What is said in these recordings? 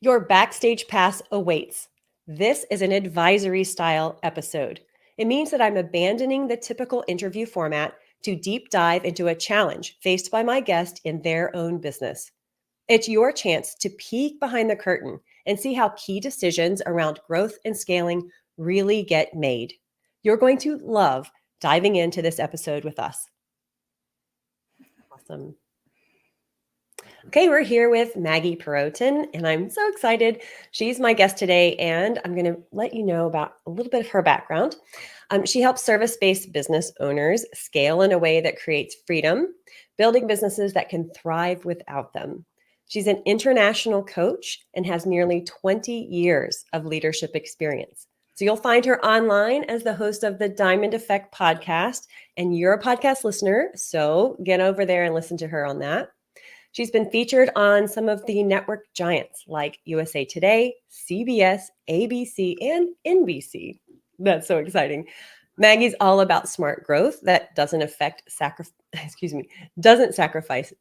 Your backstage pass awaits. This is an advisory style episode. It means that I'm abandoning the typical interview format to deep dive into a challenge faced by my guest in their own business. It's your chance to peek behind the curtain and see how key decisions around growth and scaling really get made. You're going to love diving into this episode with us. Awesome. Okay, we're here with Maggie Perotin, and I'm so excited. She's my guest today, and I'm going to let you know about a little bit of her background. She helps service-based business owners scale in a way that creates freedom, building businesses that can thrive without them. She's an international coach and has nearly 20 years of leadership experience. So you'll find her online as the host of the Diamond Effect podcast, and you're a podcast listener, so get over there and listen to her on that. She's been featured on some of the network giants like USA Today, CBS, ABC, and NBC. That's so exciting. Maggie's all about smart growth that doesn't sacrifice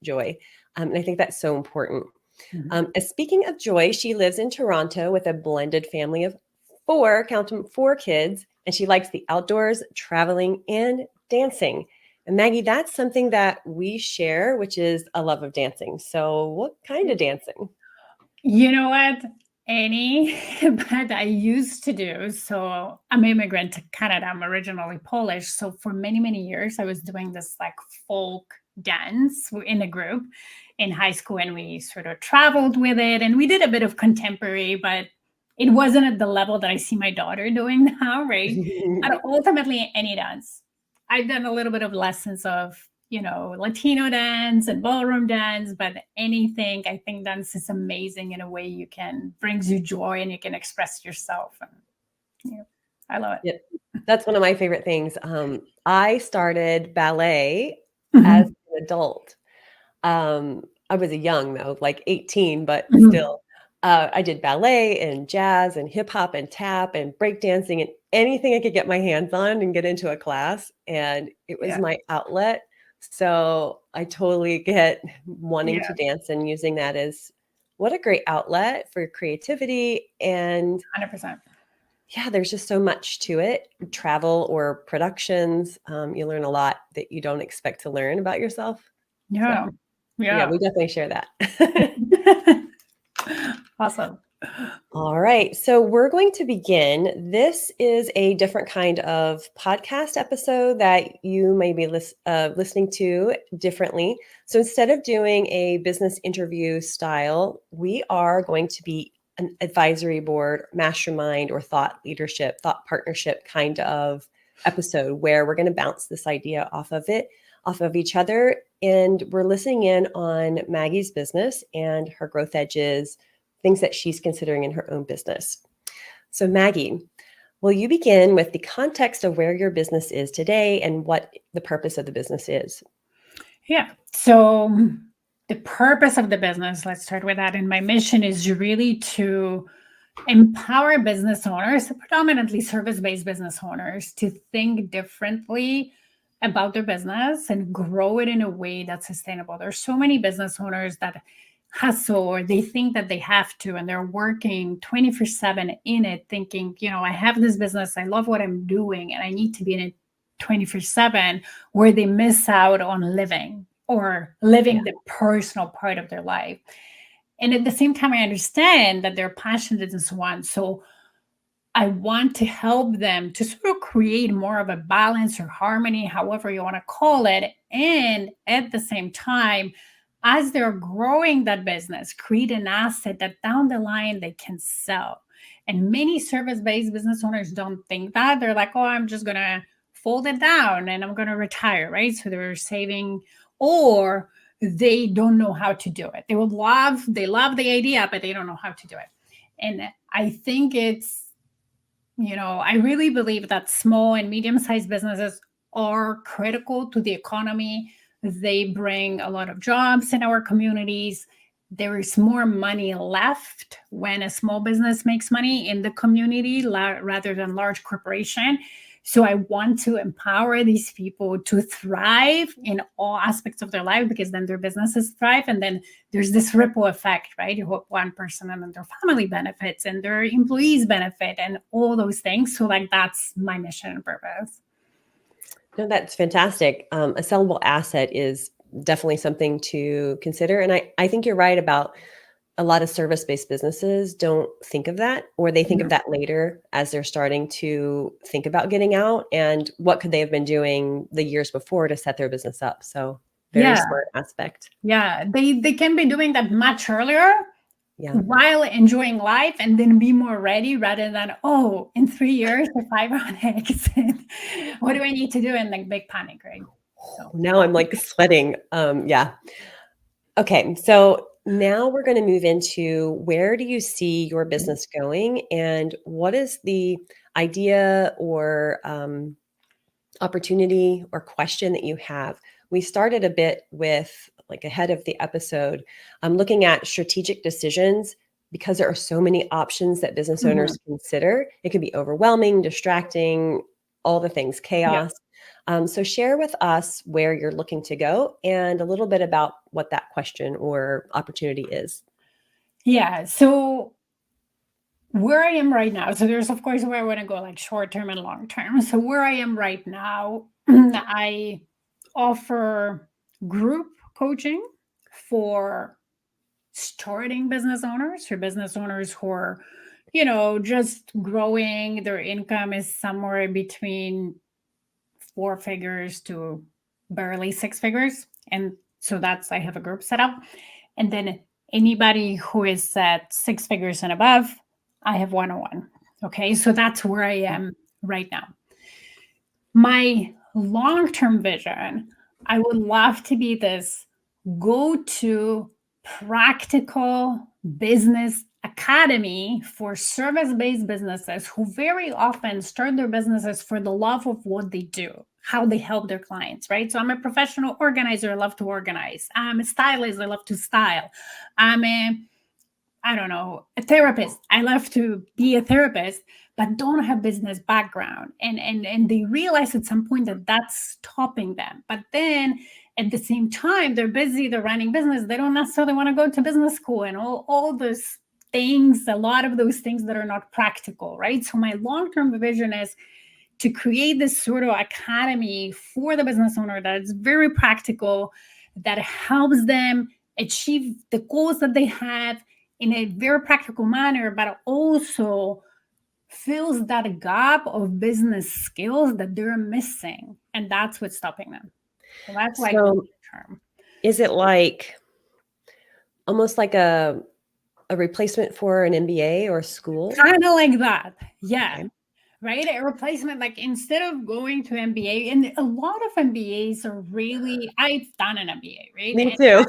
joy. And I think that's so important. Speaking of joy, she lives in Toronto with a blended family of four kids, and she likes the outdoors, traveling, and dancing. And Maggie, that's something that we share, which is a love of dancing. So what kind of dancing? You know what? Any, but I used to do. So I'm an immigrant to Canada. I'm originally Polish. So for many, many years, I was doing this like folk dance in a group in high school, and we sort of traveled with it. And we did a bit of contemporary, but it wasn't at the level that I see my daughter doing now, right? But ultimately, any dance. I've done a little bit of lessons of, Latino dance and ballroom dance, but anything, I think dance is amazing in a way brings you joy and you can express yourself. And I love it. Yeah, that's one of my favorite things. I started ballet as an adult. I was young though, like 18, but still. I did ballet and jazz and hip hop and tap and breakdancing and anything I could get my hands on and get into a class. And it was my outlet. So I totally get wanting to dance and using that as what a great outlet for creativity. And 100%. yeah, there's just so much to it. Travel or productions, you learn a lot that you don't expect to learn about yourself. Yeah. So, yeah, we definitely share that. Awesome. All right. So we're going to begin. This is a different kind of podcast episode that you may be listening to differently. So instead of doing a business interview style, we are going to be an advisory board, mastermind, or thought partnership kind of episode where we're going to bounce this idea off of each other. And we're listening in on Maggie's business and her growth edges, things that she's considering in her own business. So Maggie, will you begin with the context of where your business is today and what the purpose of the business is? Yeah. So the purpose of the business, let's start with that. And my mission is really to empower business owners, predominantly service-based business owners, to think differently about their business and grow it in a way that's sustainable. There's so many business owners that hustle or they think that they have to, and they're working 24/7 in it thinking, I have this business, I love what I'm doing, and I need to be in it 24/7, where they miss out on living the personal part of their life. And at the same time, I understand that they're passionate and so on. So I want to help them to sort of create more of a balance or harmony, however you want to call it. And at the same time, as they're growing that business, create an asset that down the line they can sell. And many service-based business owners don't think that. They're like, oh, I'm just going to fold it down and I'm going to retire, right? So they're saving, or they don't know how to do it. They love the idea, but they don't know how to do it. And I think I really believe that small and medium-sized businesses are critical to the economy. They bring a lot of jobs in our communities. There is more money left when a small business makes money in the community rather than large corporation. So I want to empower these people to thrive in all aspects of their life, because then their businesses thrive. And then there's this ripple effect, right? You hope one person and then their family benefits and their employees benefit and all those things. So like, that's my mission and purpose. No, that's fantastic. A sellable asset is definitely something to consider. And I think you're right about a lot of service-based businesses don't think of that, or they think of that later as they're starting to think about getting out and what could they have been doing the years before to set their business up. So very smart aspect. Yeah, they can be doing that much earlier while enjoying life, and then be more ready, rather than, oh, in 3 years, if I run X, what do I need to do? And like big panic, right? So now I'm like sweating. Yeah. Okay. So now we're going to move into, where do you see your business going, and what is the idea or opportunity or question that you have? We started a bit with, like, ahead of the episode, looking at strategic decisions, because there are so many options that business owners consider. It can be overwhelming, distracting, all the things, chaos. So share with us where you're looking to go and a little bit about what that question or opportunity is. Yeah. So where I am right now, so there's of course where I want to go, like short term and long term. So where I am right now, I offer group coaching for starting business owners, or business owners who are, just growing. Their income is somewhere between 4 figures to barely 6 figures. And so I have a group set up. And then anybody who is at 6 figures and above, I have one-on-one. Okay. So that's where I am right now. My long-term vision, I would love to be this go-to practical business academy for service-based businesses who very often start their businesses for the love of what they do, how they help their clients, right? So I'm a professional organizer, I love to organize. I'm a stylist, I love to style. I'm a therapist. I love to be a therapist, but don't have business background. And they realize at some point that that's stopping them. But then at the same time, they're busy, they're running business. They don't necessarily want to go to business school and all those things, a lot of those things that are not practical, right? So my long-term vision is to create this sort of academy for the business owner that is very practical, that helps them achieve the goals that they have in a very practical manner, but also fills that gap of business skills that they're missing. And that's what's stopping them. So that's like the term. Is it like almost like a replacement for an MBA or school? Kind of like that. Yeah. Okay. Right? A replacement, like instead of going to MBA, and a lot of MBAs are really, I've done an MBA, right? Me too.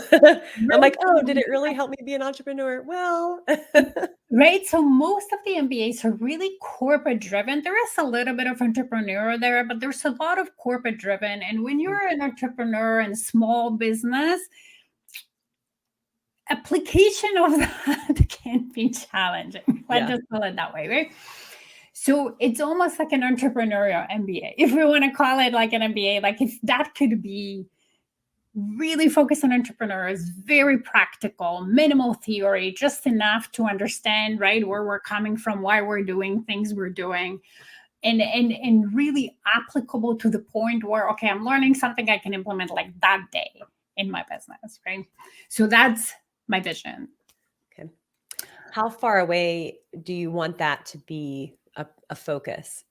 I'm like, oh, did it really help me be an entrepreneur? Well, right. So most of the MBAs are really corporate driven. There is a little bit of entrepreneur there, but there's a lot of corporate driven. And when you're an entrepreneur and small business, application of that can be challenging. Let's just call it that way, right? So it's almost like an entrepreneurial MBA, if we want to call it like an MBA. Like if that could be really focused on entrepreneurs, very practical, minimal theory, just enough to understand, right, where we're coming from, why we're doing things we're doing, and really applicable to the point where, okay, I'm learning something I can implement like that day in my business, right? So that's my vision. Okay. How far away do you want that to be a focus?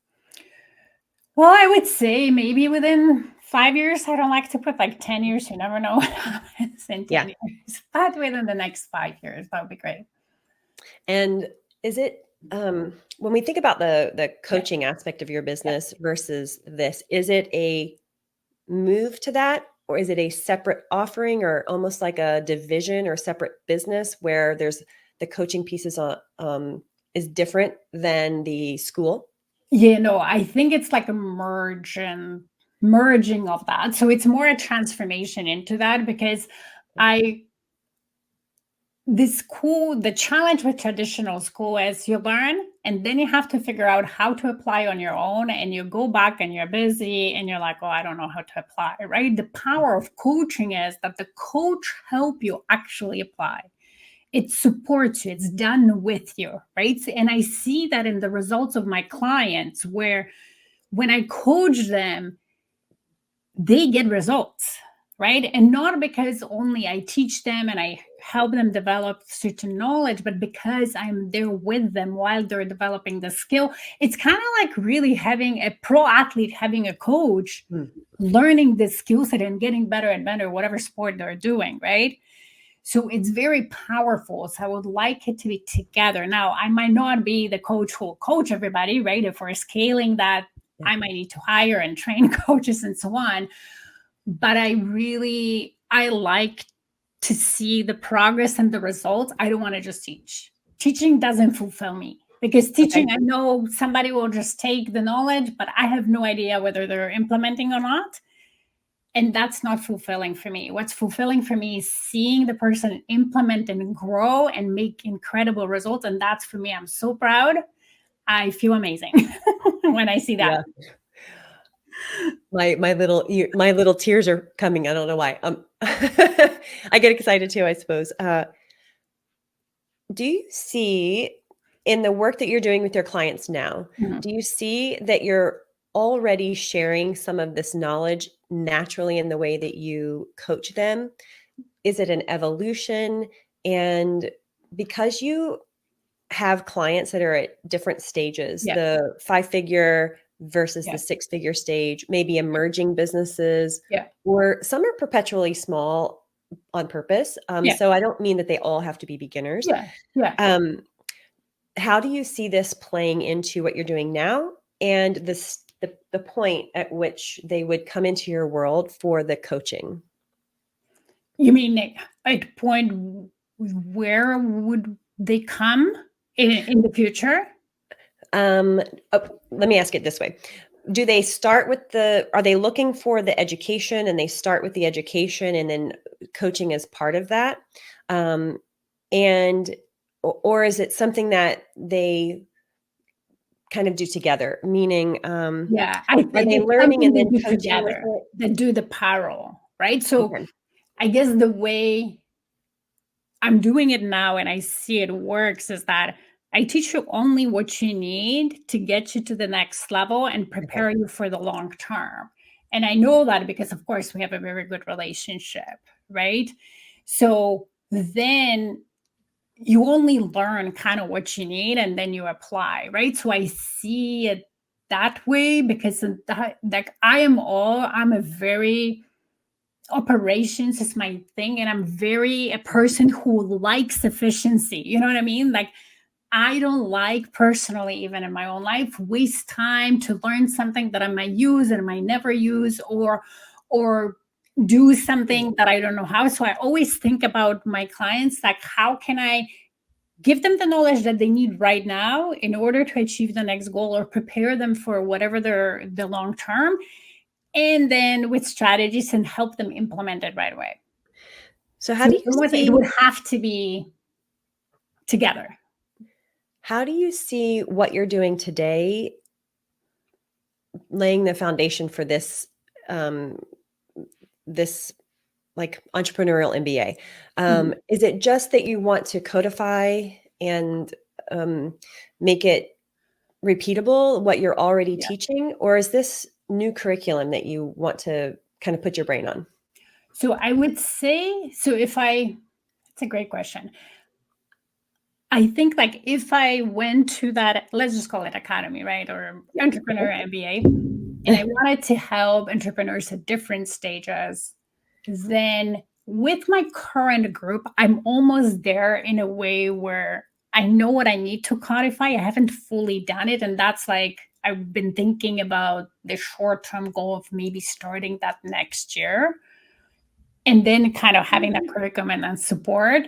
Well, I would say maybe within 5 years. I don't like to put like 10 years. You never know what happens in 10 years. But within the next 5 years, that would be great. And is it, when we think about the coaching aspect of your business versus this, is it a move to that, or is it a separate offering, or almost like a division or separate business where there's the coaching pieces is different than the school? Yeah, no, I think it's like a merging of that. So it's more a transformation into that, because the challenge with traditional school is you learn And then you have to figure out how to apply on your own. And you go back and you're busy and you're like, oh, I don't know how to apply, right? The power of coaching is that the coach help you actually apply. It supports you. It's done with you, right? And I see that in the results of my clients, where when I coach them, they get results, right? And not because only I teach them and I help them develop certain knowledge, but because I'm there with them while they're developing the skill. It's kind of like really having a pro athlete, having a coach, learning the skill set and getting better and better, whatever sport they're doing, right? So it's very powerful. So I would like it to be together. Now, I might not be the coach who will coach everybody, right? If we're scaling that, I might need to hire and train coaches and so on. But I like to see the progress and the results. I don't want to just teach. Teaching doesn't fulfill me, because teaching, I know somebody will just take the knowledge, but I have no idea whether they're implementing or not. And that's not fulfilling for me. What's fulfilling for me is seeing the person implement and grow and make incredible results. And that's, for me, I'm so proud. I feel amazing when I see that. Yeah. My little tears are coming. I don't know why. I get excited too, I suppose. Do you see, in the work that you're doing with your clients now, do you see that you're already sharing some of this knowledge naturally in the way that you coach them? Is it an evolution? And because you have clients that are at different stages, the 5-figure versus the 6-figure stage, maybe emerging businesses, or some are perpetually small on purpose. So I don't mean that they all have to be beginners. How do you see this playing into what you're doing now, and the point at which they would come into your world for the coaching? You mean at point where would they come in the future? Let me ask it this way. Do they start with are they looking for the education and they start with the education and then coaching as part of that? Or is it something that they kind of do together? Meaning, I think are they learning and then do coaching together? with it? They do the parallel, right? So Okay. I guess the way I'm doing it now and I see it works is that I teach you only what you need to get you to the next level and prepare you for the long term. And I know that because, of course, we have a very good relationship, right? So then you only learn kind of what you need and then you apply, right? So I see it that way, because I'm a very, operations is my thing, and I'm very a person who likes efficiency. You know what I mean? Like, I don't like, personally, even in my own life, waste time to learn something that I might use and I might never use, or do something that I don't know how. So I always think about my clients, like, how can I give them the knowledge that they need right now in order to achieve the next goal or prepare them for whatever the long term, and then with strategies and help them implement it right away. So how do you see, it would have to be together. how do you see what you're doing today laying the foundation for this like entrepreneurial MBA? Is it just that you want to codify and make it repeatable, what you're already teaching, or is this new curriculum that you want to kind of put your brain on? So I would say, it's a great question. I think, like, if I went to that, let's just call it academy, right? Or entrepreneur MBA, and I wanted to help entrepreneurs at different stages, then with my current group, I'm almost there in a way where I know what I need to codify. I haven't fully done it. And that's like, I've been thinking about the short-term goal of maybe starting that next year, and then kind of having that curriculum and support.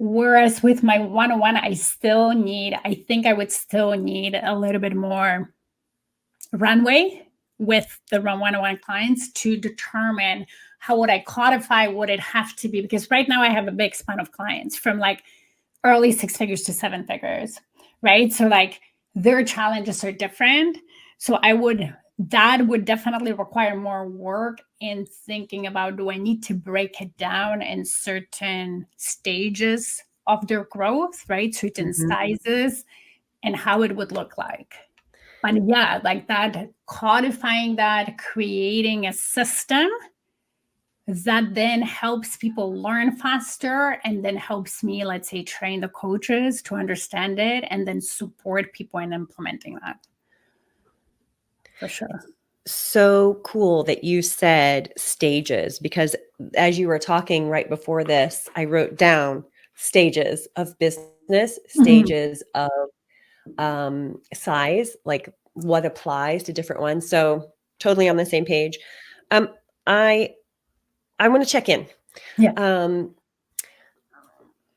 Whereas with my one-on-one, I think I would still need a little bit more runway with the one-on-one clients to determine how would I codify, would it have to be, because right now I have a big span of clients from like early 6 figures to 7 figures, right? So like their challenges are different. So that would definitely require more work in thinking about, do I need to break it down in certain stages of their growth, right? Certain Mhm. sizes, and how it would look like. But yeah, like that, codifying that, creating a system that then helps people learn faster, and then helps me, let's say, train the coaches to understand it and then support people in implementing that. For sure. So cool that you said stages, because as you were talking right before this, I wrote down stages of business, Mhm. stages of size, like what applies to different ones. So totally on the same page. Um, I I want to check in. Yeah. Um,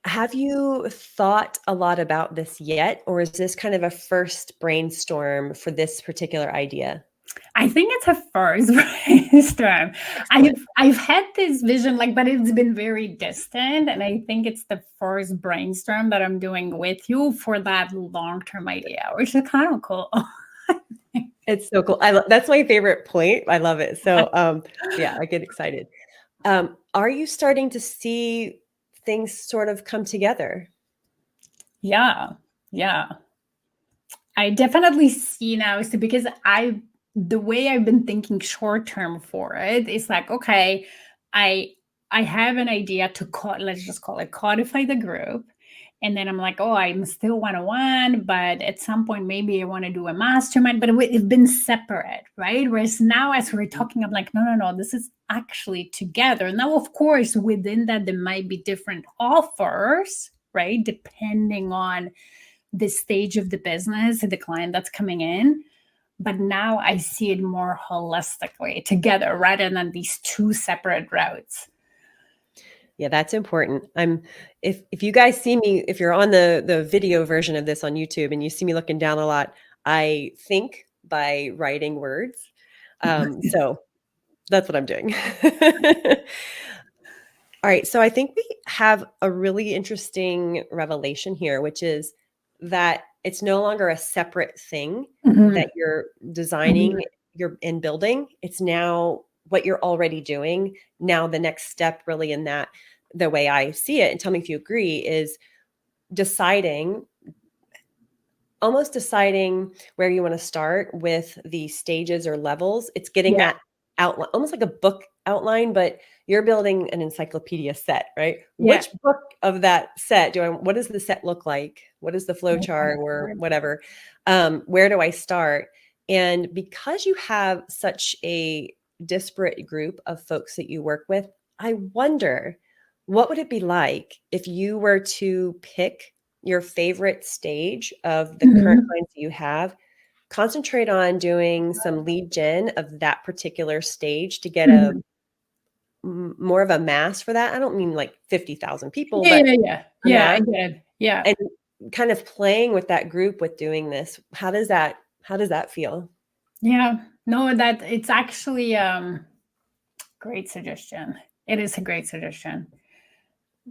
have you thought a lot about this yet, or is this kind of a first brainstorm for this particular idea? I think it's a first brainstorm. Excellent. I've had this vision, like, but it's been very distant, and I think it's the first brainstorm that I'm doing with you for that long-term idea, which is kind of cool. It's so cool. That's my favorite point. I love it. So, yeah, I get excited. Are you starting to see things sort of come together? Yeah. Yeah. I definitely see now, is because the way I've been thinking short term for it is like, okay, I I have an idea to let's just call it codify the group. And then I'm like, oh, I'm still 101, but at some point maybe I want to do a mastermind, but it's been separate, right? Whereas now, as we're talking, I'm like, no, no, no, this is actually together. Now, of course, within that, there might be different offers, right? Depending on the stage of the business, the client that's coming in. But now I see it more holistically together rather than these two separate routes. Yeah, that's important. If you guys see me, if you're on the video version of this on YouTube and you see me looking down a lot, I think by writing words. So that's what I'm doing. All right, so I think we have a really interesting revelation here, which is that it's no longer a separate thing that Mhm. you're designing, Mhm. you're in building. It's now what you're already doing. Now the next step really in that, the way I see it, and tell me if you agree, is deciding, almost deciding where you want to start with the stages or levels. It's getting Yeah, that outline, almost like a book outline, but you're building an encyclopedia set, right? yeah. Which book of that set what does the set look like? What is the flow chart or whatever? Where do I start? And because you have such a disparate group of folks that you work with, I wonder, what would it be like if you were to pick your favorite stage of the current Mhm. clients that you have, concentrate on doing some lead gen of that particular stage to get a Mhm. more of a mass for that. I don't mean like 50,000 people, Yeah, but yeah, yeah. a Yeah, I mass, get it. Yeah. and kind of playing with that group with doing this. How does that feel? Yeah. No, that it's actually great suggestion. It is a great suggestion.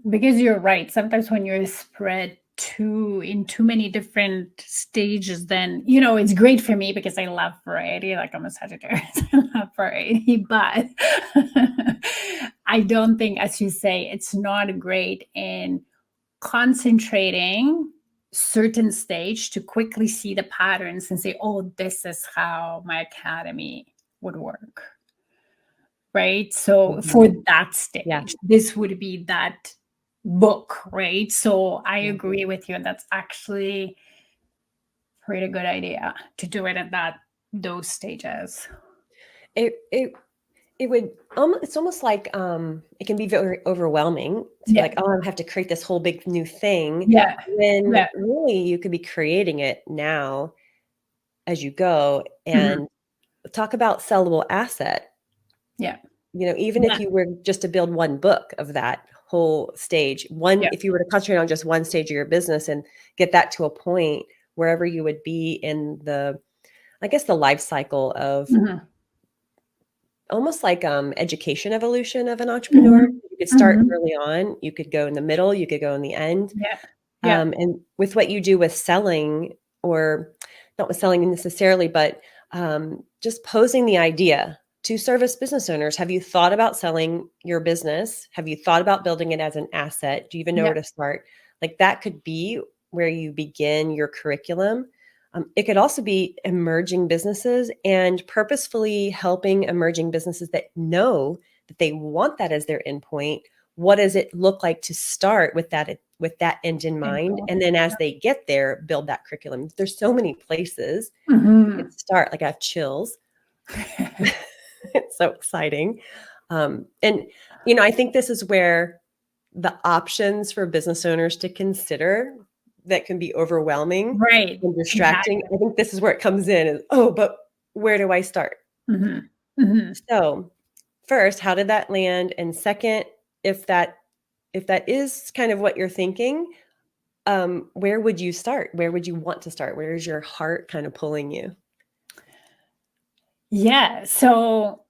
Because you're right. Sometimes when you're spread too many different stages, then it's great for me because I love variety. Like, I'm a Sagittarius, I love variety, but I don't think, as you say, it's not great in concentrating certain stage to quickly see the patterns and say, oh, this is how my academy would work, right? So Mhm. for that Yeah. stage, this would be that book, right? So I Yeah. agree with you. That's actually a pretty good idea to do it at those stages. It it it would it's almost like it can be very overwhelming to be Yeah, like, oh, I have to create this whole big new thing, yeah, when yeah, really you could be creating it now as you go. mhm, And talk about sellable asset. yeah, Even if yeah, you were just to build one book of that whole stage, yeah, if you were to concentrate on just one stage of your business and get that to a point wherever you would be in the, I guess, the life cycle of mhm, almost like education evolution of an entrepreneur. mhm, You could start mhm, early on, you could go in the middle, you could go in the end. yeah, yeah, And with what you do with selling, or not with selling necessarily, but just posing the idea to service business owners. Have you thought about selling your business? Have you thought about building it as an asset? Do you even know where to start? Like that could be where you begin your curriculum. It could also be emerging businesses and purposefully helping emerging businesses that know that they want that as their endpoint. What does it look like to start with that end in mind? And then as they get there, build that curriculum. There's so many places you could start. Like I have chills. It's so exciting. And, I think this is where the options for business owners to consider that can be overwhelming and distracting. Exactly. I think this is where it comes in is, but where do I start? So first, how did that land? And second, if that is kind of what you're thinking, where would you start? Where would you want to start? Where is your heart kind of pulling you? Yeah. So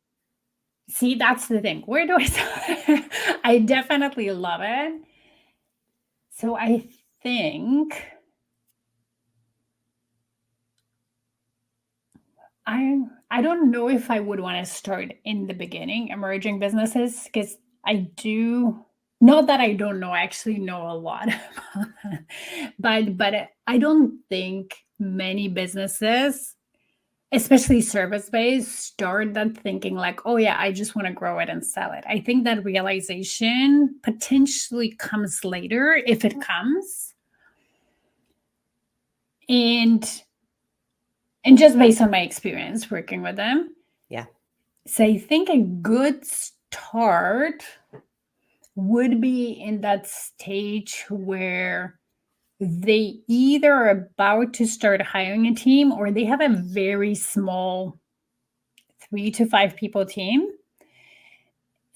see, that's the thing. Where do I start? I definitely love it. So I think I don't know if I would want to start in the beginning, emerging businesses, because I do, not that I don't know, I actually know a lot about that. But I don't think many businesses, especially service-based, start that thinking like, oh yeah, I just want to grow it and sell it. I think that realization potentially comes later if it comes. And just based on my experience working with them. Yeah. So I think a good start would be in that stage where they either are about to start hiring a team or they have a very small 3 to 5 people team.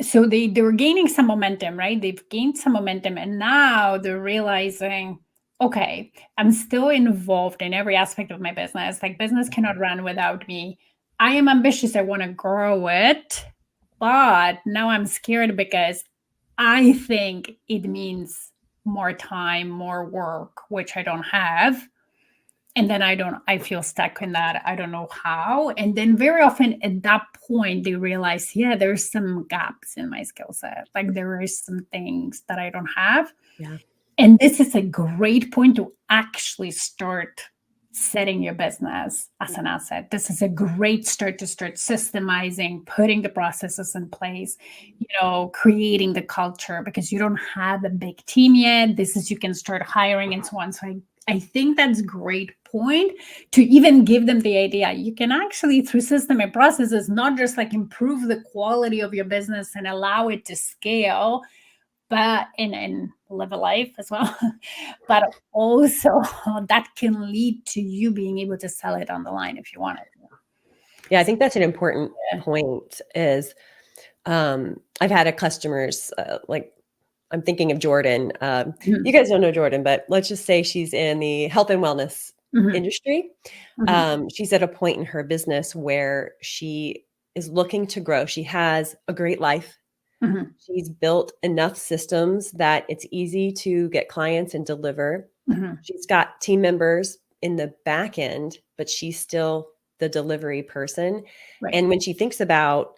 So they're gaining some momentum, right? They've gained some momentum and now they're realizing, okay, I'm still involved in every aspect of my business. Like business cannot run without me. I am ambitious. I want to grow it, but now I'm scared because I think it means more time, more work, which I don't have. And then I feel stuck in that. I don't know how. And then very often at that point, they realize, yeah, there's some gaps in my skill set. Like there is some things that I don't have. Yeah. And this is a great point to actually start setting your business as an asset. This is a great start to start systemizing, putting the processes in place, creating the culture, because you don't have a big team yet. This is, you can start hiring and so on. So I think that's a great point to even give them the idea. You can actually, through system and processes, not just like improve the quality of your business and allow it to scale, but and live a life as well. But also that can lead to you being able to sell it on the line if you want it. Yeah, I think that's an important point is I've had a customers like I'm thinking of Jordan. You guys don't know Jordan, but let's just say she's in the health and wellness industry. She's at a point in her business where she is looking to grow. She has a great life. She's built enough systems that it's easy to get clients and deliver. She's got team members in the back end, but she's still the delivery person. Right. And when she thinks about,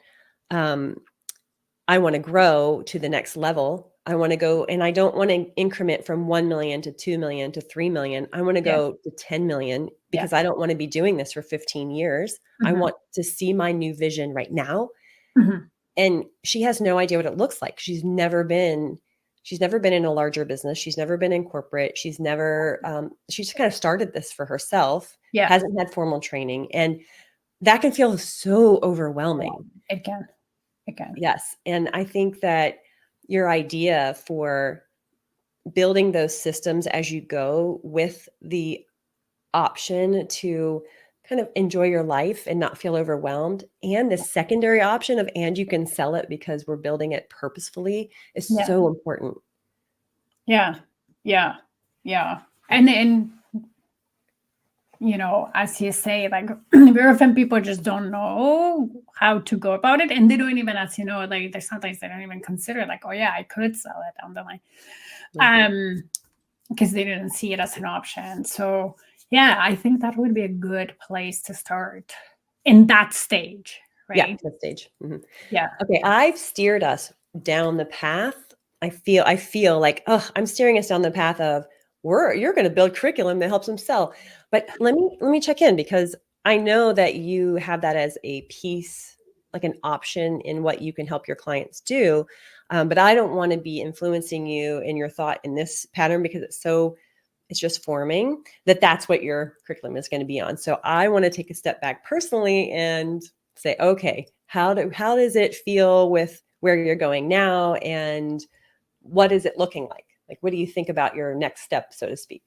I want to grow to the next level, I want to go, and I don't want to increment from 1 million to 2 million to 3 million. I want to go to 10 million because I don't want to be doing this for 15 years. I want to see my new vision right now. And she has no idea what it looks like. She's never been in a larger business. She's never been in corporate. She's just kind of started this for herself. Hasn't had formal training. And that can feel so overwhelming. It can. Yes. And I think that your idea for building those systems as you go with the option to kind of enjoy your life and not feel overwhelmed, and the secondary option of, and you can sell it because we're building it purposefully, is so important. Yeah. And as you say, like very often people just don't know how to go about it, and they don't even, as like there's sometimes they don't even consider like, oh yeah, I could sell it on the line. because they didn't see it as an option. So yeah, I think that would be a good place to start in that stage, Yeah, right? that stage. Yeah. Okay, I've steered us down the path. I feel like, oh, I'm steering us down the path of you're going to build curriculum that helps them sell. But let me check in, because I know that you have that as a piece, like an option in what you can help your clients do. But I don't want to be influencing you in your thought in this pattern, because it's just forming that's what your curriculum is going to be on. So I want to take a step back personally and say, okay, how does it feel with where you're going now, and what is it looking like? Like, what do you think about your next step, so to speak?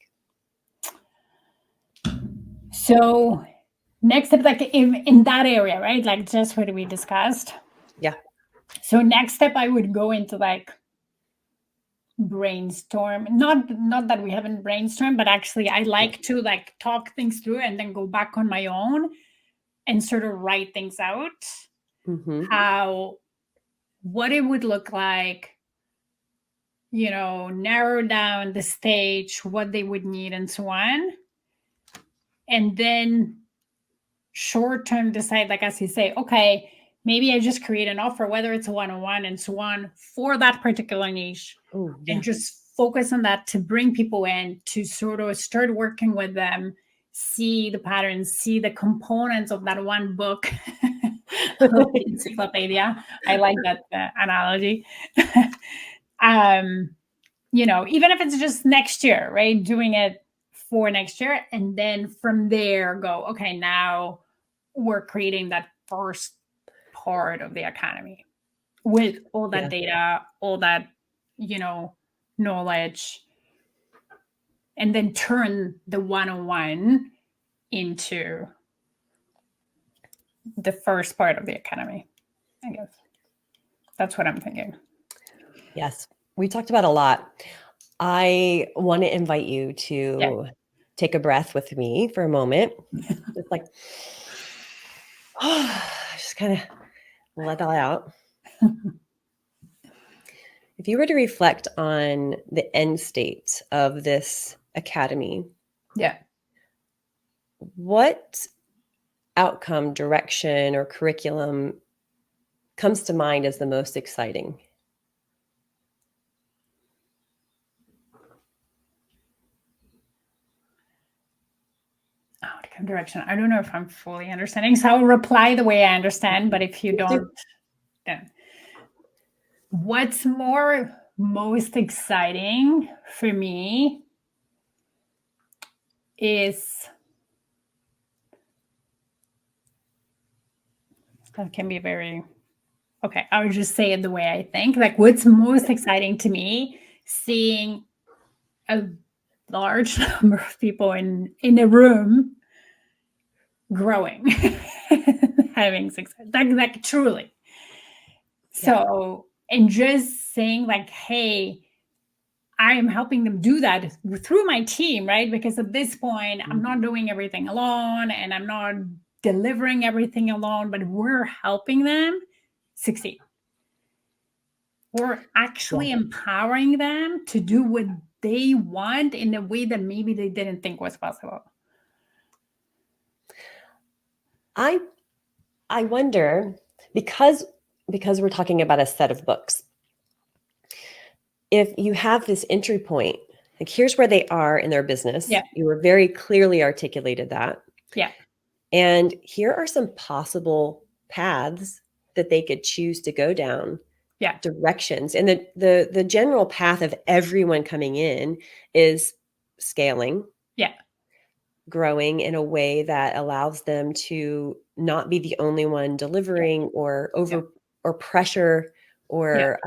So next step, like in that area, right? Like just what we discussed. Yeah. So next step, I would go into like brainstorm. Not that we haven't brainstormed, but actually I like to like talk things through and then go back on my own and sort of write things out. Mm-hmm. What it would look like, narrow down the stage, what they would need, and so on. And then short term decide, like as you say, okay, maybe I just create an offer, whether it's a one-on-one and so on, for that particular niche, Oh, and yeah. just focus on that to bring people in, to sort of start working with them, see the patterns, see the components of that one book. Encyclopedia. I like that analogy. Even if it's just next year, right? Doing it for next year. And then from there go, okay, now we're creating that first part of the academy with all that Yeah. data, all that, knowledge, and then turn the one-on-one into the first part of the academy, I guess. That's what I'm thinking. Yes. We talked about a lot. I want to invite you to take a breath with me for a moment. Just like, just kind of let that out. If you were to reflect on the end state of this academy, Yeah. what outcome, direction, or curriculum comes to mind as the most exciting? Outcome direction. I don't know if I'm fully understanding, so I'll reply the way I understand. But if you don't, then what's most exciting for me is, that can be very, okay, I would just say it the way I think. Like, what's most exciting to me, seeing a large number of people in a room growing, having success, like truly. So, and just saying like, hey, I am helping them do that through my team, right? Because at this point, I'm not doing everything alone and I'm not delivering everything alone, but we're helping them succeed. We're actually empowering them to do what they want in a way that maybe they didn't think was possible. I wonder, because we're talking about a set of books, if you have this entry point, like here's where they are in their business. Yeah. You were very clearly articulated that. Yeah. And here are some possible paths that they could choose to go down. Yeah. Directions. And the general path of everyone coming in is scaling. Yeah. Growing in a way that allows them to not be the only one delivering or or pressure or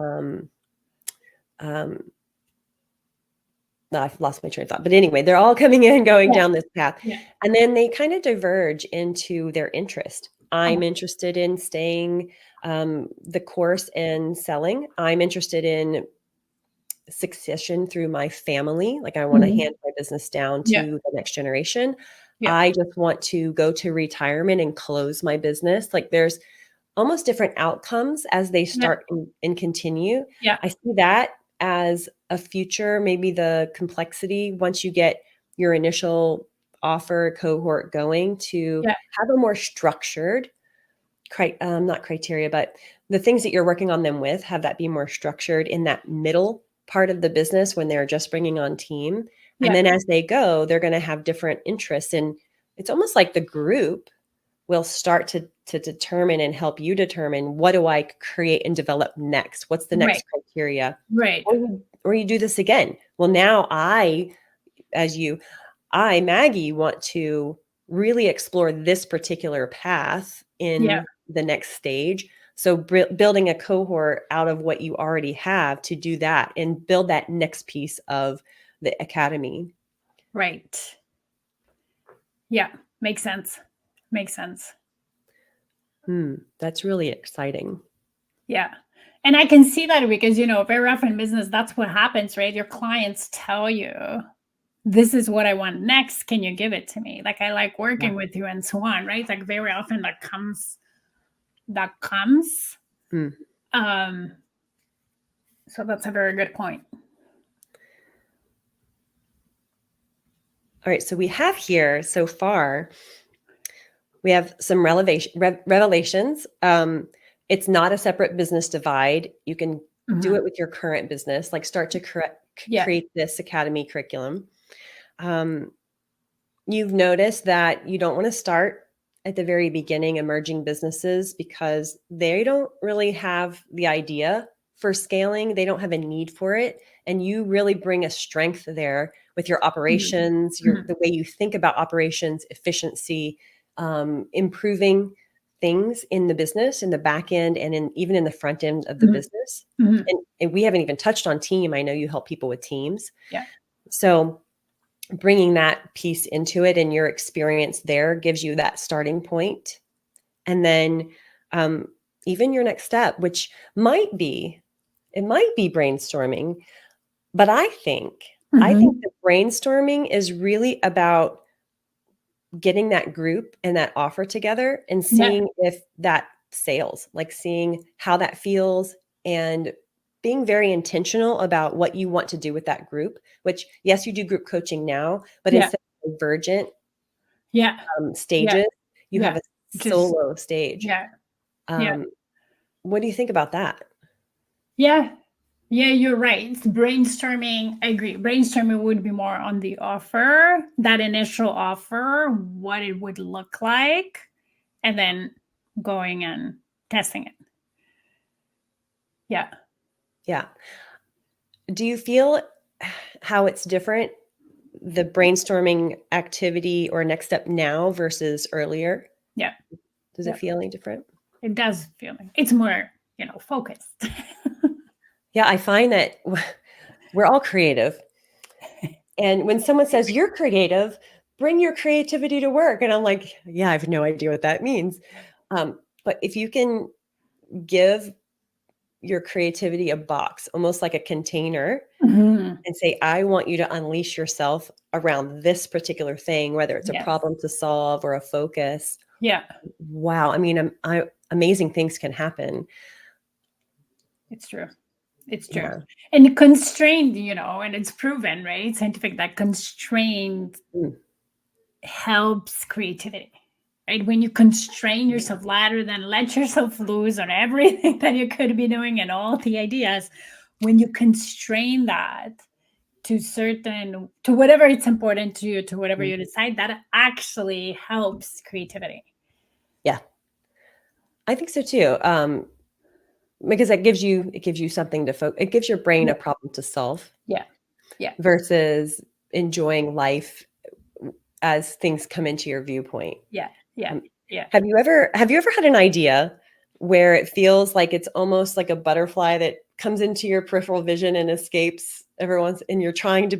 no, I've lost my train of thought. But anyway, they're all coming in, going down this path. Yeah. And then they kind of diverge into their interest. I'm interested in staying the course and selling. I'm interested in succession through my family. Like, I want to hand my business down to the next generation. I just want to go to retirement and close my business. Like, there's almost different outcomes as they start and continue. Yeah. I see that as a future, maybe the complexity once you get your initial offer cohort going to Yeah. have a more structured, not criteria, but the things that you're working on them with, have that be more structured in that middle part of the business when they're just bringing on team. And Yeah. then as they go, they're going to have different interests. And it's almost like the group will start to determine and help you determine, what do I create and develop next? What's the Right. next criteria? Right. Or you do this again. Well, now Maggie, want to really explore this particular path Yeah. in the next stage. So building a cohort out of what you already have to do that and build that next piece of the academy. Right. Yeah. Makes sense. Makes sense. That's really exciting. Yeah. And I can see that because, very often in business, that's what happens, right? Your clients tell you, this is what I want next. Can you give it to me? Like, I like working Yeah. with you and so on, right? Like, very often that comes. Mm. So that's a very good point. All right. So we have here so far, we have some revelations. It's not a separate business divide. You can do Mhm. it with your current business, like start to Yeah. create this academy curriculum. You've noticed that you don't want to start at the very beginning emerging businesses because they don't really have the idea for scaling. They don't have a need for it. And you really bring a strength there with your Mhm. operations, Mhm. the way you think about operations, efficiency, improving things in the business, in the back end, and even in the front end of the Mhm. business. Mhm. And we haven't even touched on team. I know you help people with teams. Yeah. So bringing that piece into it and your experience there gives you that starting point. And then um, even your next step, which it might be brainstorming, but I think Mhm. that brainstorming is really about getting that group and that offer together and Yeah. seeing if that sales, like seeing how that feels and being very intentional about what you want to do with that group, which, yes, you do group coaching now, but Yeah. instead of divergent Yeah. Yeah. stages, you have Yeah. a Just, solo stage. yeah. Yeah. Um, what do you think about that? Yeah. Yeah, you're right. It's brainstorming. I agree. Brainstorming would be more on the offer, that initial offer, what it would look like, and then going and testing it. Yeah. Yeah. Do you feel how it's different, the brainstorming activity or next step now versus earlier? Yeah. Does it Yeah. feel any different? It does feel like it's more, focused. Yeah, I find that we're all creative. And when someone says, "You're creative, bring your creativity to work." And I'm like, "Yeah, I have no idea what that means." But if you can give your creativity a box, almost like a container, Mhm. and say, "I want you to unleash yourself around this particular thing," whether it's a Yes. problem to solve or a focus. Yeah. Wow. I mean, amazing things can happen. It's true. It's true. Yeah. And constrained, and it's proven, right? Scientific, that constrained Mm. helps creativity. Right? When you constrain yourself rather than let yourself loose on everything that you could be doing and all the ideas, when you constrain that to whatever it's important to you, to whatever Mm. you decide, that actually helps creativity. Yeah, I think so too. Because it gives you something to focus. It gives your brain Yeah. a problem to solve Yeah. Yeah. versus enjoying life as things come into your viewpoint. Yeah. Yeah. Um, Yeah. have you ever had an idea where it feels like it's almost like a butterfly that comes into your peripheral vision and escapes everyone's, and you're trying to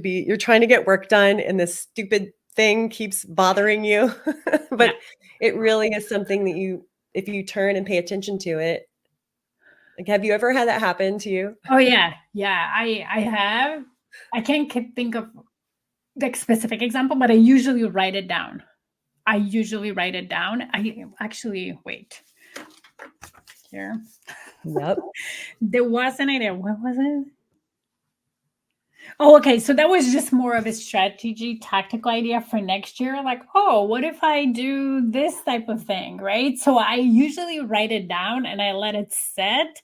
get work done, and this stupid thing keeps bothering you, Yeah. but it really is something that if you turn and pay attention to it. Like, have you ever had that happen to you? Oh yeah. Yeah. I have. I can't think of the specific example, but I usually write it down. I actually wait here. Yep. There was an idea. What was it? Oh, okay. So that was just more of a strategy, tactical idea for next year. Like, oh, what if I do this type of thing? Right. So I usually write it down and I let it set.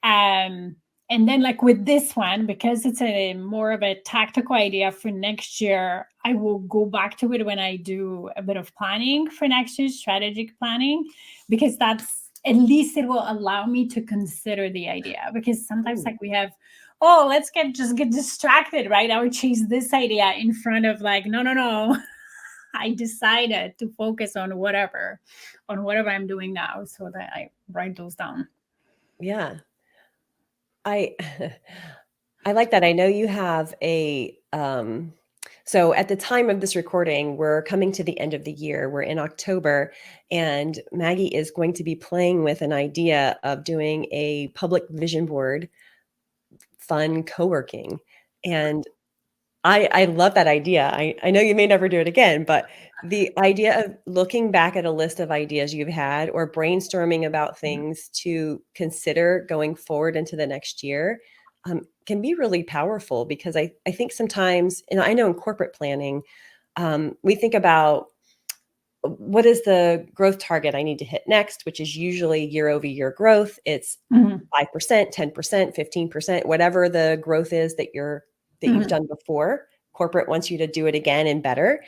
Um, and then like with this one, because it's a more of a tactical idea for next year, I will go back to it when I do a bit of planning for next year, strategic planning, because that's at least it will allow me to consider the idea. Because sometimes Mm, like we have, oh, let's get distracted, right? I would chase this idea in front of like, no. I decided to focus on whatever I'm doing now, so that I write those down. yeah. I I like that. I know you have a so at the time of this recording, we're coming to the end of the year. We're in October, and Maggie is going to be playing with an idea of doing a public vision board fun co-working. And I love that idea. I know you may never do it again, but the idea of looking back at a list of ideas you've had or brainstorming about things to consider going forward into the next year can be really powerful because I think sometimes, and I know in corporate planning, we think about what is the growth target I need to hit next, which is usually year over year growth. It's Mhm, 5%, 10%, 15%, whatever the growth is that you've mhm, done before. Corporate wants you to do it again and better.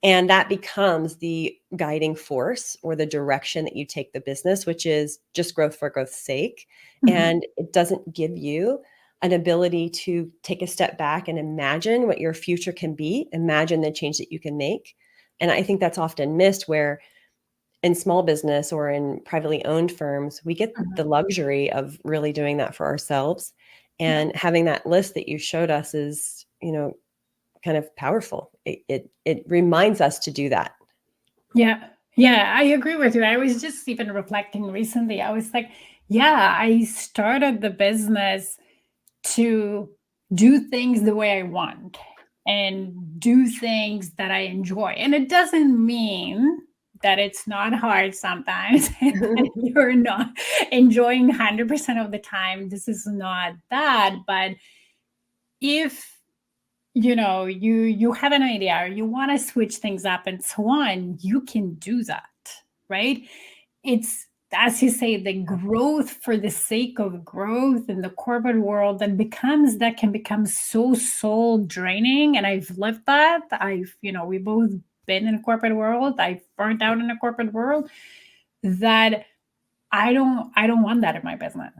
And that becomes the guiding force or the direction that you take the business, which is just growth for growth's sake. mhm. And it doesn't give you an ability to take a step back and imagine what your future can be, imagine the change that you can make. And I think that's often missed where in small business or in privately owned firms, we get Mhm. the luxury of really doing that for ourselves. Yeah. And having that list that you showed us is, kind of powerful. It reminds us to do that. Yeah. Yeah, I agree with you. I was just even reflecting recently. I was like, yeah, I started the business to do things the way I want and do things that I enjoy. And it doesn't mean that it's not hard sometimes and that you're not enjoying 100% of the time. This is not that. But if you have an idea or you want to switch things up and so on, you can do that, right? It's, as you say, the growth for the sake of growth in the corporate world that can become so soul draining. And I've lived that. We both been in a corporate world. I've burnt out in a corporate world, that I don't want that in my business,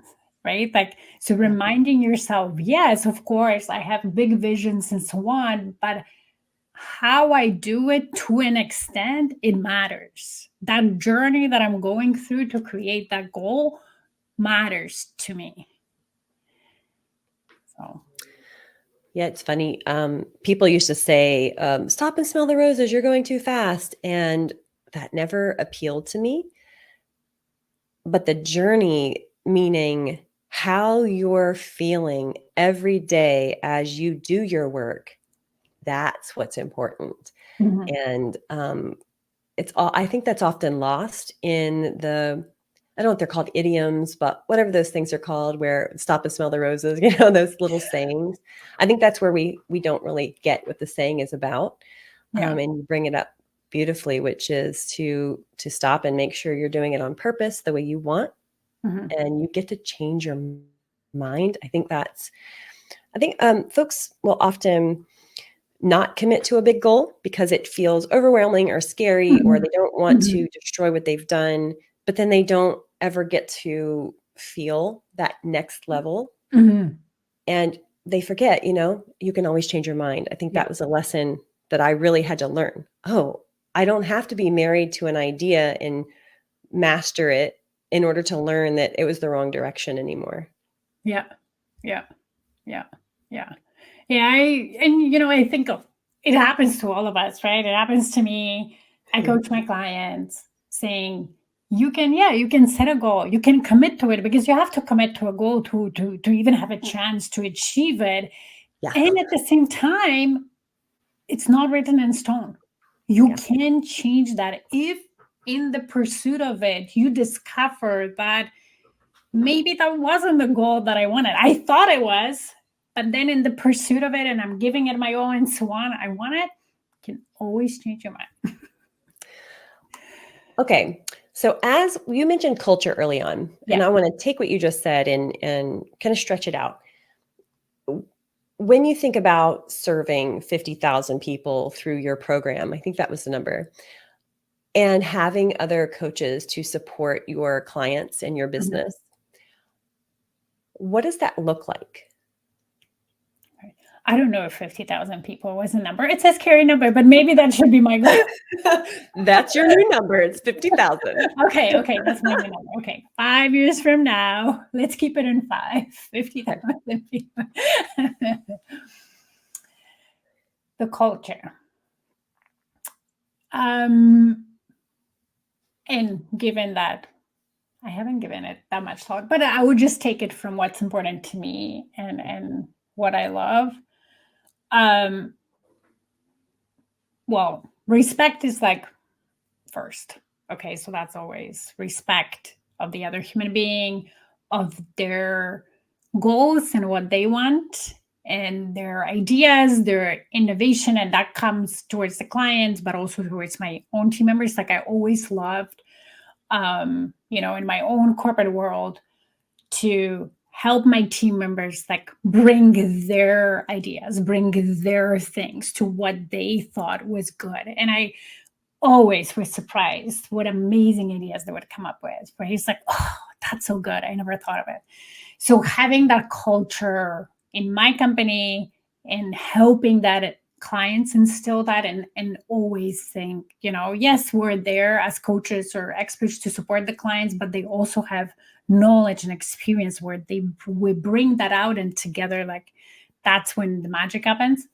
right? Like, so Yeah. reminding yourself, yes, of course, I have big visions and so on, but how I do it to an extent, it matters. That journey that I'm going through to create that goal matters to me. So, Yeah, it's funny. People used to say, "Stop and smell the roses. You're going too fast," and that never appealed to me. But the journey, meaning how you're feeling every day as you do your work, that's what's important. mhm, And it's all I think that's often lost in the I don't know if they're called idioms, but whatever those things are called, where stop and smell the roses, those little sayings. I think that's where we don't really get what the saying is about. yeah, And you bring it up beautifully, which is to stop and make sure you're doing it on purpose the way you want, mhm, and you get to change your mind. I think folks will often not commit to a big goal because it feels overwhelming or scary, or mhm, they don't want mhm, to destroy what they've done, but then they don't ever get to feel that next level. mhm, And they forget, you can always change your mind. I think yeah, that was a lesson that I really had to learn. Oh, I don't have to be married to an idea and master it in order to learn that it was the wrong direction anymore. yeah, yeah, yeah, yeah. Yeah, I think it happens to all of us, right? It happens to me. I coach my clients saying, you can set a goal, you can commit to it, because you have to commit to a goal to even have a chance to achieve it. Yeah. And at the same time, it's not written in stone. You Yeah. can change that if in the pursuit of it you discover that maybe that wasn't the goal that I wanted. I thought it was, but then in the pursuit of it, and I'm giving it my all and so on, I want it, can always change your mind. Okay. So as you mentioned culture early on, and Yeah. I want to take what you just said and kind of stretch it out. When you think about serving 50,000 people through your program, I think that was the number, and having other coaches to support your clients and your Mhm. business, what does that look like? I don't know if 50,000 people was a number. It's a scary number, but maybe that should be my goal. That's your new number. It's 50,000. Okay, that's my new number. Okay, 5 years from now, let's keep it in 50,000 people. The culture. And given that I haven't given it that much thought, but I would just take it from what's important to me and what I love. Well, respect is like first. Okay, so that's always respect of the other human being, of their goals and what they want, and their ideas, their innovation, and that comes towards the clients, but also towards my own team members. Like I always loved, in my own corporate world, to help my team members like bring their ideas, bring their things to what they thought was good. And I always was surprised what amazing ideas they would come up with. Where he's like, oh, that's so good. I never thought of it. So having that culture in my company and helping that clients instill that and always think, yes, we're there as coaches or experts to support the clients, but they also have knowledge and experience where we bring that out, and together, like that's when the magic happens.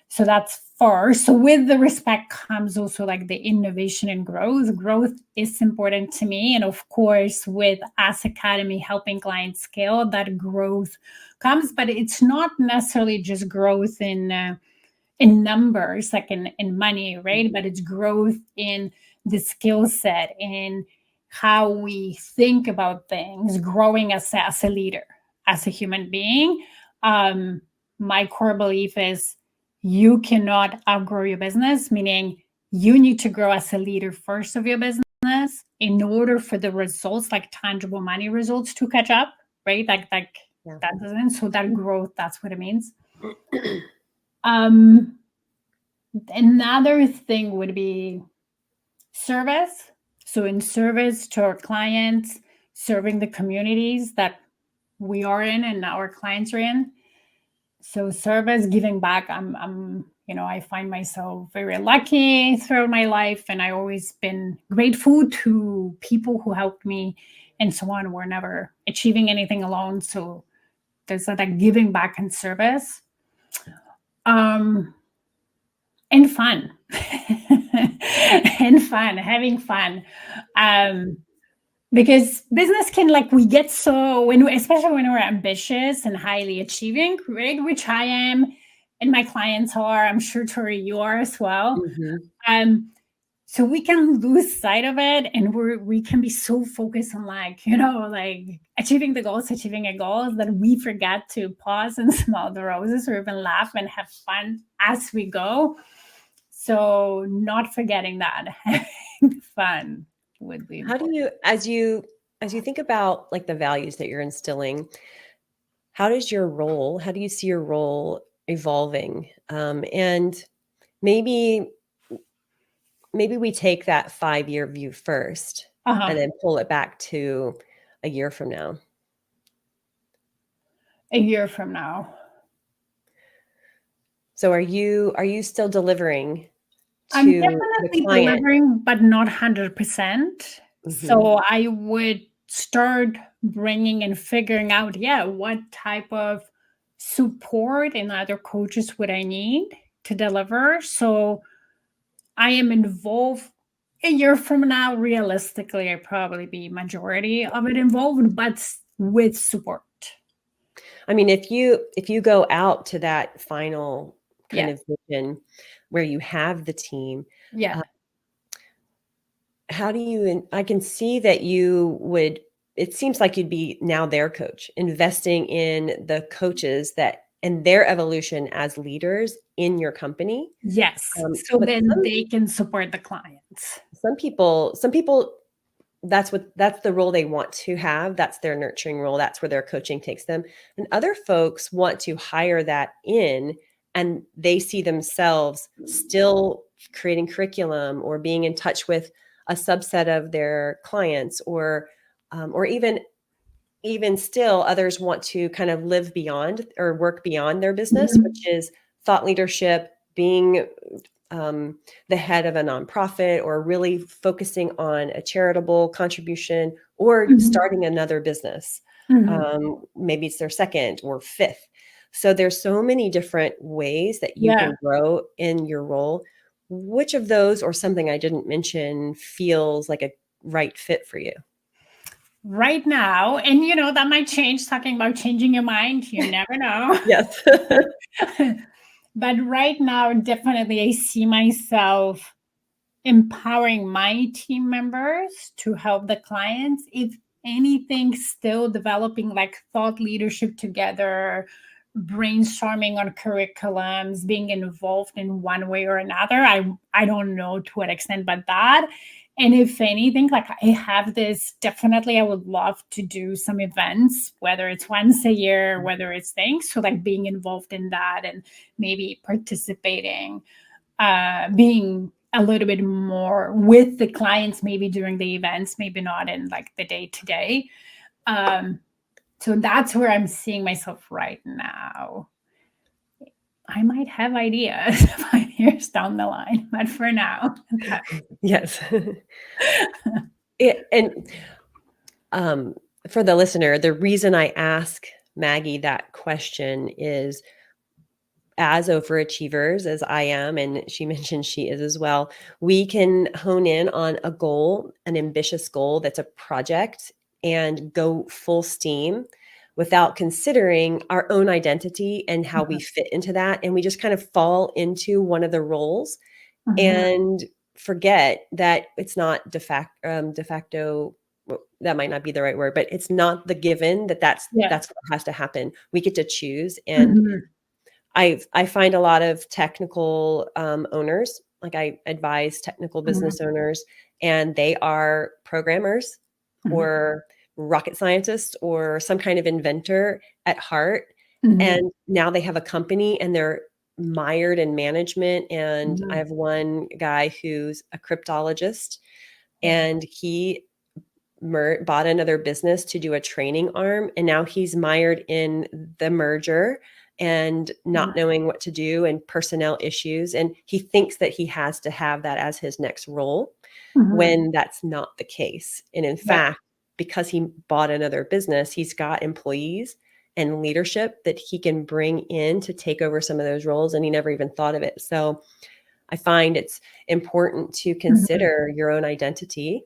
So that's first. So with the respect comes also like the innovation and growth. Growth is important to me. And of course, with Ask Academy helping clients scale, that growth comes, but it's not necessarily just growth in numbers, like in money, right? But it's growth in the skill set, in how we think about things, growing as a leader, as a human being. My core belief is you cannot outgrow your business, meaning you need to grow as a leader first of your business in order for the results, like tangible money results, to catch up, right? Yeah. That doesn't. So that growth, that's what it means. Another thing would be service. So in service to our clients, serving the communities that we are in and our clients are in. So service, giving back. I find myself very lucky throughout my life, and I always been grateful to people who helped me and so on. We're never achieving anything alone. So there's that giving back and service. And fun. And fun, having fun. Because business can, like, we get so, especially when we're ambitious and highly achieving, right? Which I am, and my clients are, I'm sure, Tori, you are as well. Mm-hmm. So we can lose sight of it, and we can be so focused on like achieving the goals, achieving a goal, that we forget to pause and smell the roses, or even laugh and have fun as we go. So not forgetting that, having fun would be How do important. you, as you think about like the values that you're instilling, how do you see your role evolving? And maybe we take that 5-year view first and then pull it back to a year from now. A year from now. So are you still delivering I'm to the definitely client? delivering, but not 100%. Mm-hmm. So I would start bringing and figuring out, what type of support and other coaches would I need to deliver. So I am involved. A year from now, realistically, I'd probably be majority of it involved, but with support. I mean, if you go out to that final kind Yeah. of vision where you have the team, Yeah. how do you, I can see that you would, it seems like you'd be now their coach, investing in the coaches that and their evolution as leaders in your company. Yes. So But then they can support the clients. some people, that's the role they want to have. That's their nurturing role. That's where their coaching takes them. And other folks want to hire that in, and they see themselves still creating curriculum or being in touch with a subset of their clients, or even still, others want to kind of live beyond or work beyond their business, which is thought leadership, being the head of a nonprofit, or really focusing on a charitable contribution, or starting another business. Maybe it's their second or fifth. So there's so many different ways that you can grow in your role. Which of those, or something I didn't mention, feels like a right fit for you? Right now, and that might change, talking about changing your mind, you never know. Yes. But right now, definitely I see myself empowering my team members to help the clients. If anything, still developing like thought leadership together, brainstorming on curriculums, being involved in one way or another. I don't know to what extent, but that. And if anything, like I have this, definitely I would love to do some events, whether it's once a year, whether it's things. So like being involved in that and maybe participating, being a little bit more with the clients, maybe during the events, maybe not in like the day to day. So that's where I'm seeing myself right now. I might have ideas 5 years down the line, but for now, Yes. For the listener, the reason I ask Maggie that question is, as overachievers as I am, and she mentioned she is as well, we can hone in on a goal, an ambitious goal that's a project, and go full steam without considering our own identity and how we fit into that. And we just kind of fall into one of the roles and forget that it's not de facto. That might not be the right word, but it's not the given that's what has to happen. We get to choose. And I find a lot of technical owners, like I advise technical business owners, and they are programmers or rocket scientists or some kind of inventor at heart. And now they have a company and they're mired in management. And I have one guy who's a cryptologist, and he bought another business to do a training arm. And now he's mired in the merger and not knowing what to do and personnel issues. And he thinks that he has to have that as his next role when that's not the case. And in fact, because he bought another business, he's got employees and leadership that he can bring in to take over some of those roles. And he never even thought of it. So I find it's important to consider your own identity.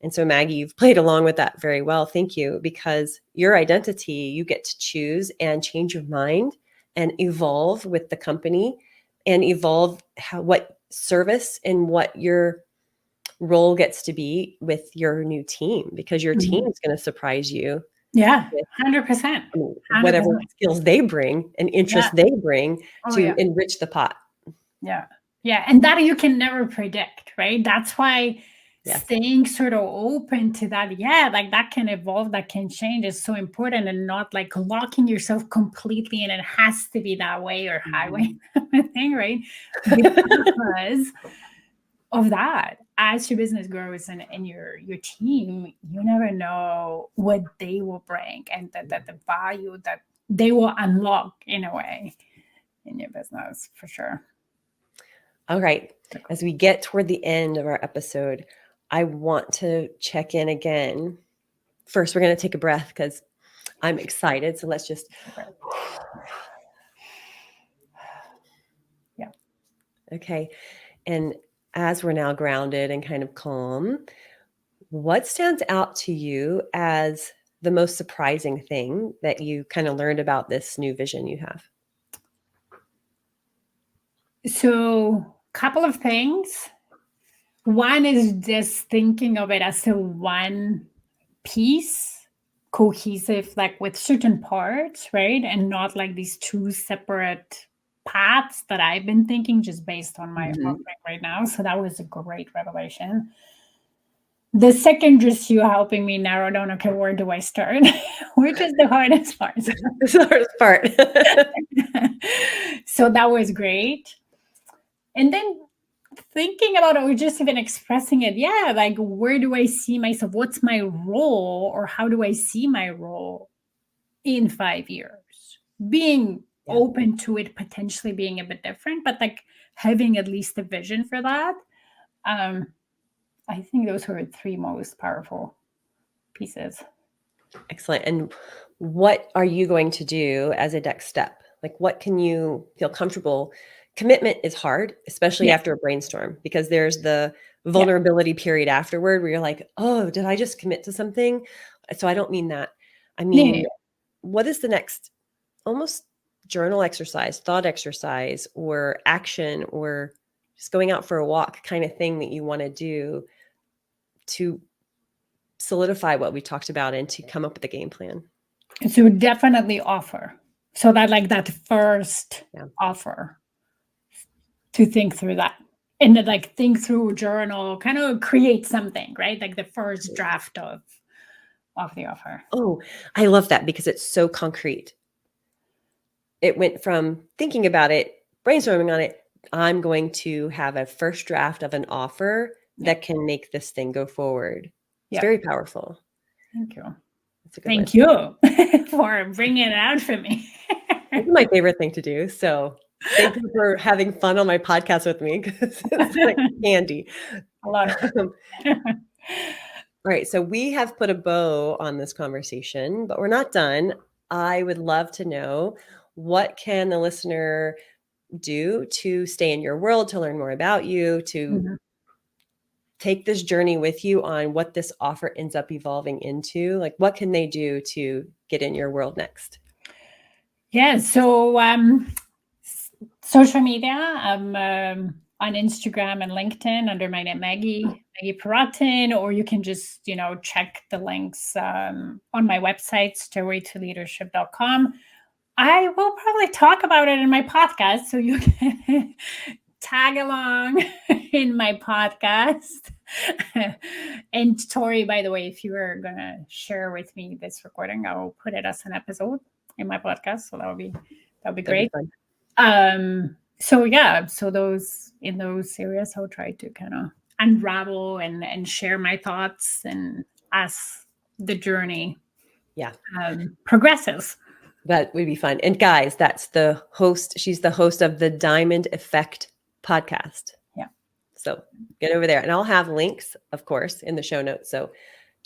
And so, Maggie, you've played along with that very well. Thank you. Because your identity, you get to choose and change your mind and evolve with the company and evolve what service and what your role gets to be with your new team, because your team is going to surprise you. Yeah, 100%. Whatever skills they bring and interests they bring to enrich the pot. Yeah. Yeah. And that you can never predict, right? That's why staying sort of open to that, like that can evolve, that can change is so important, and not like locking yourself completely and it has to be that way or highway thing, right? Because of that, as your business grows and your team, you never know what they will bring and that the value that they will unlock in a way in your business, for sure. All right. As we get toward the end of our episode, I want to check in again. First, we're going to take a breath because I'm excited. So let's just. Yeah. Okay. And as we're now grounded and kind of calm, what stands out to you as the most surprising thing that you kind of learned about this new vision you have? So, couple of things. One is just thinking of it as a one piece cohesive, like with certain parts, right? And not like these two separate paths that I've been thinking just based on my offering right now. So that was a great revelation. The second, just you helping me narrow down, okay, where do I start? Which is the hardest part. That's the hardest part. So that was great. And then thinking about it or just even expressing it, yeah, like where do I see myself? What's my role, or how do I see my role in 5 years? Being open to it potentially being a bit different, but like having at least a vision for that. I think those were the three most powerful pieces. Excellent. And what are you going to do as a next step? Like, what can you feel comfortable? Commitment is hard, especially after a brainstorm, because there's the vulnerability period afterward where you're like, oh, did I just commit to something? So I don't mean that. I mean, what is the next almost journal exercise, thought exercise, or action, or just going out for a walk kind of thing that you want to do to solidify what we talked about and to come up with a game plan? So definitely offer. So that like that first offer, to think through that. And then like think through, journal, kind of create something, right? Like the first draft of the offer. Oh, I love that because it's so concrete. It went from thinking about it, brainstorming on it. I'm going to have a first draft of an offer that can make this thing go forward. It's very powerful. Thank you. Thank you for bringing it out for me. It's my favorite thing to do. So thank you for having fun on my podcast with me, because it's like candy. A lot of All right. So we have put a bow on this conversation, but we're not done. I would love to know, what can the listener do to stay in your world, to learn more about you, to take this journey with you on what this offer ends up evolving into? Like, what can they do to get in your world next? Yeah. So social media, I'm on Instagram and LinkedIn under my name, Maggie Perotin, or you can just, check the links on my website, stairwaytoleadership.com. I will probably talk about it in my podcast, so you can tag along in my podcast. And Tori, by the way, if you are going to share with me this recording, I will put it as an episode in my podcast. So that'll be great. So those areas, I'll try to kind of unravel and share my thoughts, and as the journey progresses. That would be fun. And guys, that's the host. She's the host of the Diamond Effect podcast. Yeah. So get over there. And I'll have links, of course, in the show notes. So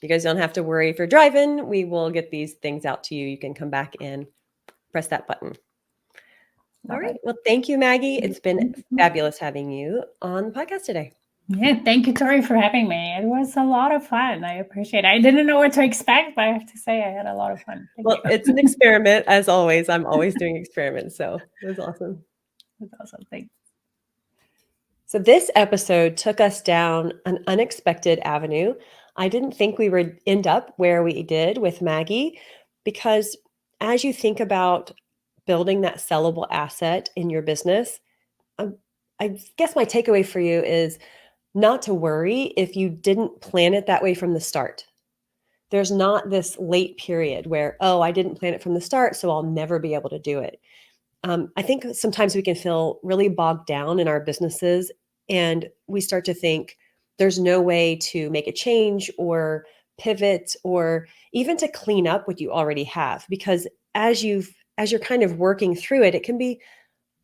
you guys don't have to worry if you're driving. We will get these things out to you. You can come back and press that button. All right. Well, thank you, Maggie. It's been fabulous having you on the podcast today. Yeah, thank you, Tori, for having me. It was a lot of fun. I appreciate it. I didn't know what to expect, but I have to say I had a lot of fun. It's an experiment, as always. I'm always doing experiments, so it was awesome. It was awesome. Thanks. So this episode took us down an unexpected avenue. I didn't think we would end up where we did with Maggie, because as you think about building that sellable asset in your business, I guess my takeaway for you is not to worry if you didn't plan it that way from the start. There's not this late period where, oh, I didn't plan it from the start, so I'll never be able to do it. I think sometimes we can feel really bogged down in our businesses, and we start to think there's no way to make a change or pivot or even to clean up what you already have, because as you're kind of working through it, it can be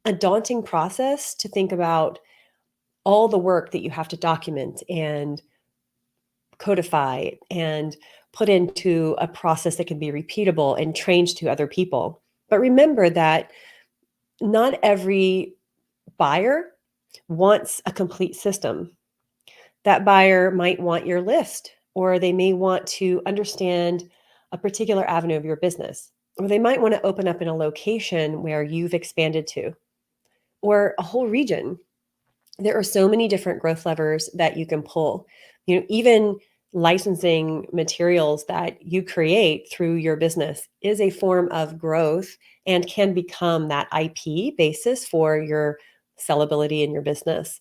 a daunting process to think about all the work that you have to document and codify and put into a process that can be repeatable and trained to other people. But remember that not every buyer wants a complete system. That buyer might want your list, or they may want to understand a particular avenue of your business, or they might want to open up in a location where you've expanded to, or a whole region. There are so many different growth levers that you can pull. Even licensing materials that you create through your business is a form of growth and can become that IP basis for your sellability in your business.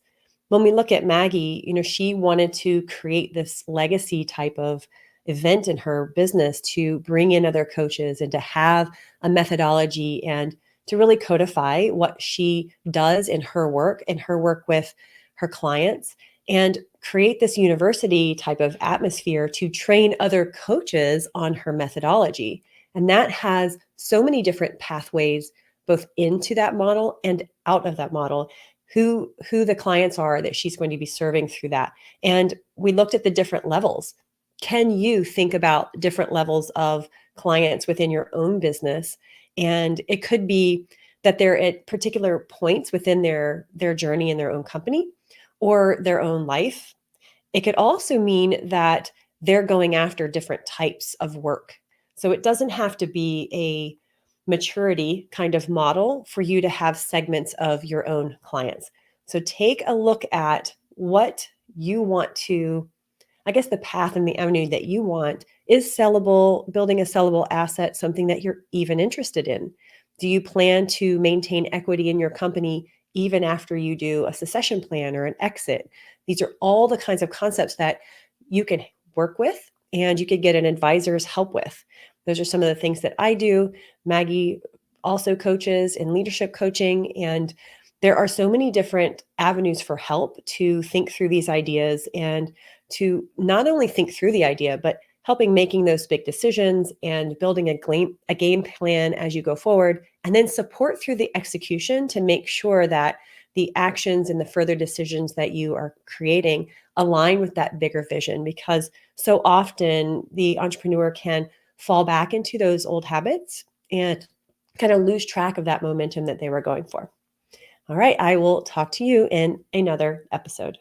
When we look at Maggie, she wanted to create this legacy type of event in her business to bring in other coaches and to have a methodology and to really codify what she does in her work and her work with her clients, and create this university type of atmosphere to train other coaches on her methodology. And that has so many different pathways, both into that model and out of that model, who the clients are that she's going to be serving through that. And we looked at the different levels. Can you think about different levels of clients within your own business? And it could be that they're at particular points within their journey in their own company or their own life. It could also mean that they're going after different types of work. So it doesn't have to be a maturity kind of model for you to have segments of your own clients. So take a look at what you want to, I guess the path and the avenue that you want. Is sellable, building a sellable asset, something that you're even interested in? Do you plan to maintain equity in your company even after you do a succession plan or an exit? These are all the kinds of concepts that you can work with and you could get an advisor's help with. Those are some of the things that I do. Maggie also coaches in leadership coaching, and there are so many different avenues for help to think through these ideas and to not only think through the idea, but helping making those big decisions and building a game plan as you go forward, and then support through the execution to make sure that the actions and the further decisions that you are creating align with that bigger vision. Because so often the entrepreneur can fall back into those old habits and kind of lose track of that momentum that they were going for. All right, I will talk to you in another episode.